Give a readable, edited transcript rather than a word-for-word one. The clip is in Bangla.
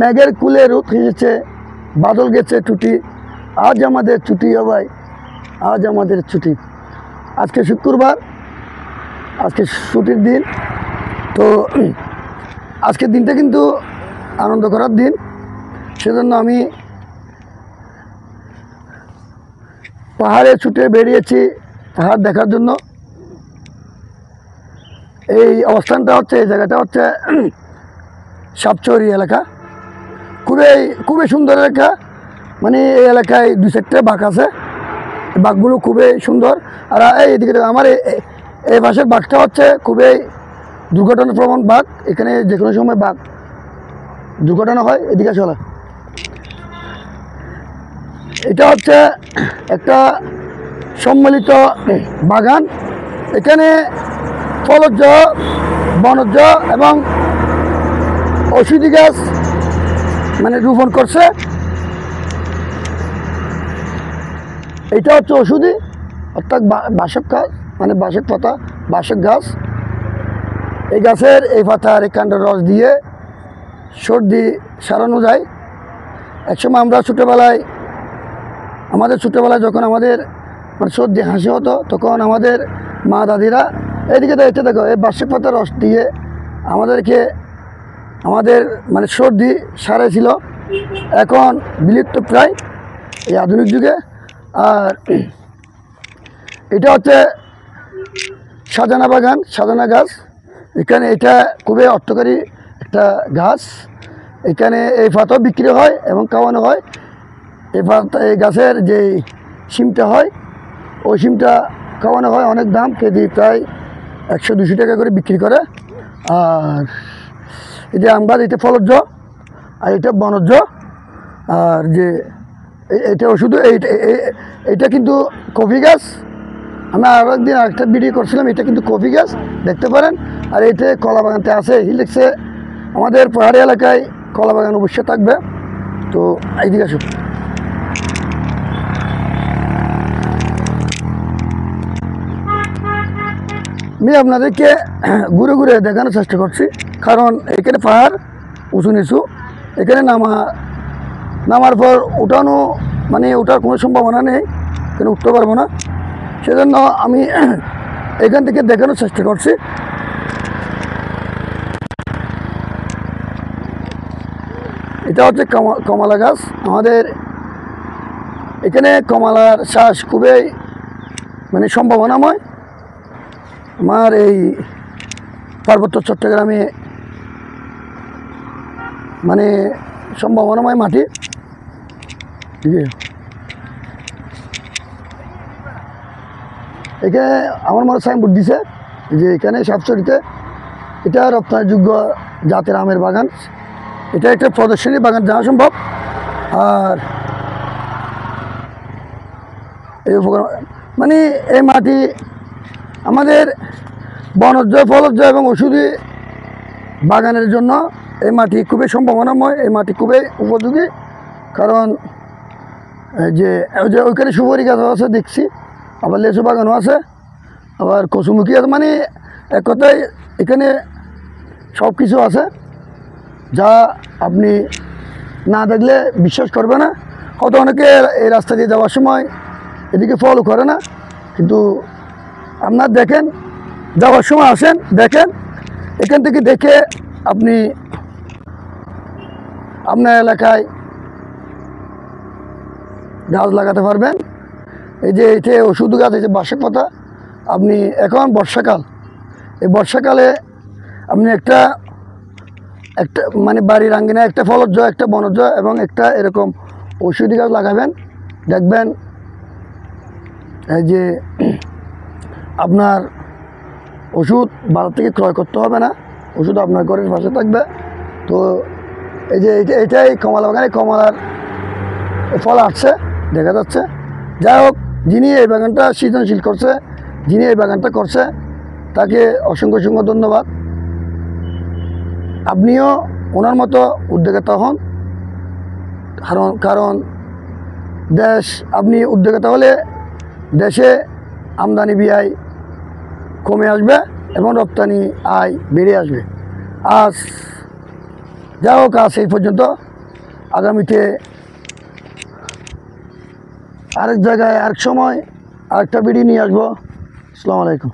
মেঘের কুলে রোদ এসেছে, বাদল গেছে টুটি, আজ আমাদের ছুটি ভাই, আজ আমাদের ছুটি। আজকে শুক্রবার, আজকে ছুটির দিন। তো আজকের দিনটা কিন্তু আনন্দ করার দিন, সেজন্য আমি পাহাড়ে ছুটে বেরিয়েছি পাহাড় দেখার জন্য। এই অবস্থানটা হচ্ছে, এই জায়গাটা হচ্ছে সাপচৌরি এলাকা। খুবই সুন্দর এলাকা। মানে এই এলাকায় 2-4টা বাঘ আছে, বাঘগুলো খুবই সুন্দর। আর এইদিকে আমার এই পাশের বাঘটা হচ্ছে খুবই দুর্ঘটনাপ্রবণ বাঘ। এখানে যে কোনো সময় বাঘ দুর্ঘটনা হয়। এদিকে চলা, এটা হচ্ছে একটা সম্মিলিত বাগান। এখানে ফলজ, বনজ এবং ঔষধি গাছ মানে রোপণ করছে। এটা হচ্ছে ওষুধি, অর্থাৎ বাসক গাছ, মানে বাসক পাতা, বাসক গাছ। এই গাছের এই পাতার এই কাণ্ডের রস দিয়ে সর্দি সারানো যায়। একসময় আমরা আমাদের ছোটোবেলায় যখন আমাদের মানে সর্দি হাসি হতো, তখন আমাদের মা দাদিরা এইদিকে তো এটা দেখো, এই বাসক পাতার রস দিয়ে আমাদের মানে সর্দি সারাইছিল। এখন বিলুপ্ত প্রায় এই আধুনিক যুগে। আর এটা হচ্ছে সাজানা বাগান, সাজানা গাছ। এখানে এটা খুবই অর্থকারী একটা গাছ। এখানে এই পাতাও বিক্রি হয় এবং খাওয়ানো হয়। এই গাছের যে শিমটা হয়, ওই শিমটা খাওয়ানো হয়, অনেক দাম, কেজি প্রায় 100-200 টাকা করে বিক্রি করে। আর এই যে আম গাছ, এটা ফলজ আর এটা বনজ। আর যে এটা শুধু এইটা কিন্তু কফি গাছ। আমি আরও একদিন আরেকটা ভিডিও করছিলাম, এটা কিন্তু কফি গাছ, দেখতে পারেন। আর এইটা কলা বাগানতে আছে, লিখছে আমাদের পাহাড়ি এলাকায় কলা বাগান অবশ্যই থাকবে। তো এইদিকে আসুন, আমি আপনাদেরকে ঘুরে ঘুরে দেখানোর চেষ্টা করছি। কারণ এখানে পাহাড় উঁচু নিচু, এখানে নামার পর ওঠার কোনো সম্ভাবনা নেই, এখানে উঠতে পারবো না। সেজন্য আমি এখান থেকে দেখানোর চেষ্টা করছি। এটা হচ্ছে কমলা গাছ। আমাদের এখানে কমলার চাষ খুবই মানে সম্ভাবনাময়। আমার এই পার্বত্য চট্টগ্রামে মানে সম্ভাবনাময় মাটি। এখানে আমার মনে সাইনবোর্ড দিছে যে এখানে সাপচরিতে এটা রপ্তানিযোগ্য জাতের আমের বাগান। এটা একটা প্রদর্শনী বাগান যাওয়া সম্ভব। আর এই মানে এই মাটি আমাদের বনজ, ফলজ এবং ওষুধি বাগানের জন্য এই মাটি খুবই সম্ভাবনাময়, এই মাটি খুবই উপযোগী। কারণ যে ওইখানে সুপারি গাছ আছে দেখছি, আবার লেচু বাগানও আছে, আবার কচুমুখী আছে। মানে এক কথায় এখানে সব কিছু আছে, যা আপনি না দেখলে বিশ্বাস করবে না। হয়তো অনেকে এই রাস্তা দিয়ে যাওয়ার সময় এদিকে ফলো করে না, কিন্তু আপনার দেখেন, যাওয়ার সময় আসেন, দেখেন, এখান থেকে দেখে আপনি আপনার এলাকায় গাছ লাগাতে পারবেন। এই যে এটা ওষুধ গাছ, এই যে বাসক পাতা। আপনি এখন বর্ষাকাল, এই বর্ষাকালে আপনি একটা মানে বাড়ির আঙ্গিনায় একটা ফলজ, একটা বনজ এবং একটা এরকম ঔষধি গাছ লাগাবেন। দেখবেন এই যে আপনার ওষুধ বাজার থেকে ক্রয় করতে হবে না, ওষুধ আপনার ঘরের পাশে থাকবে। তো এই যে এটাই কমলা বাগানে কমলার ফল আসছে, দেখা যাচ্ছে। যাই হোক, যিনি এই বাগানটা সৃজনশীল করছে, যিনি এই বাগানটা করছে, তাকে অসংখ্য ধন্যবাদ। আপনিও ওনার মতো উদ্যোক্তা হন। কারণ আপনি উদ্যোক্তা হলে দেশে আমদানি ব্যয় কমে আসবে এবং রপ্তানি আয় বেড়ে আসবে। আজ যাই হোক, আজ এই পর্যন্ত। আগামীতে আরেক জায়গায় আরেক সময় আরেকটা ভিডিও নিয়ে আসবো। আসসালামু আলাইকুম।